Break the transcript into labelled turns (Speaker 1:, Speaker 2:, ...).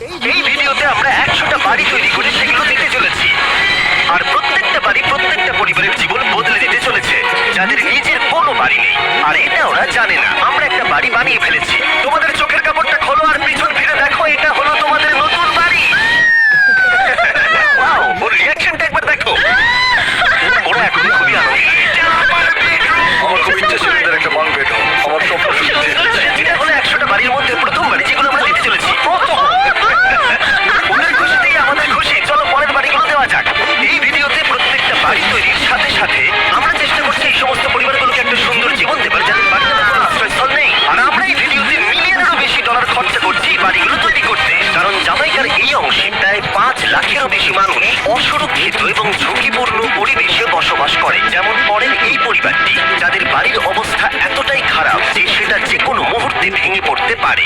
Speaker 1: এই ভিডিওতে আমরা 100টা বাড়ি তৈরি করে সেগুলো দিতে চলেছি। আর প্রত্যেকটা বাড়ি প্রত্যেকটা পরিবারের জীবন বদলে দিতে চলেছে, যাদের নিজের কোনো বাড়ি নেই। আর এটা ওরা জানে না। আমরা একটা বাড়ি বানিয়ে ফেলেছি। তোমাদের চোখের কাপড়টা খোলো আর পিছন ফিরে দেখো, এটা হলো তোমাদের নতুন বাড়ি। ওয়াও, ওর রিঅ্যাকশনটা একবার দেখো। ওরা এখন খুবই আনন্দিত।
Speaker 2: আমার খুব ইচ্ছে ছিল এদের একটা বাংক বেড হোক। আমার স্বপ্ন সত্যি।
Speaker 1: এটা হলো 100টা বাড়ির মধ্যে প্রথম বাড়ি যেগুলো আমরা দিতে চলেছি। ওদের খুশিতেই আমাদের খুশি। চলো পরের বাড়িগুলো দেওয়া যাক। এই ভিডিওতে প্রত্যেকটা বাড়ি তৈরির সাথে সাথে আমরা চেষ্টা করছি এই সমস্ত পরিবারগুলোকে একটা সুন্দর জীবন দেবার, যাদের বাড়িতে কোনো আশ্রয়স্থল নেই। আর আমরা এই ভিডিওতে মিলিয়নেরও বেশি ডলার খরচা করছি এই বাড়িগুলো তৈরি করতে, কারণ জামাইকার এই অংশে প্রায় 5 লাখেরও বেশি মানুষ অসুরক্ষিত এবং ঝুঁকিপূর্ণ পরিবেশে বসবাস করে। যেমন পরের এই পরিবারটি, যাদের বাড়ির অবস্থা এতটাই খারাপ যে সেটা যে কোনো মুহূর্তে ভেঙে পড়তে পারে।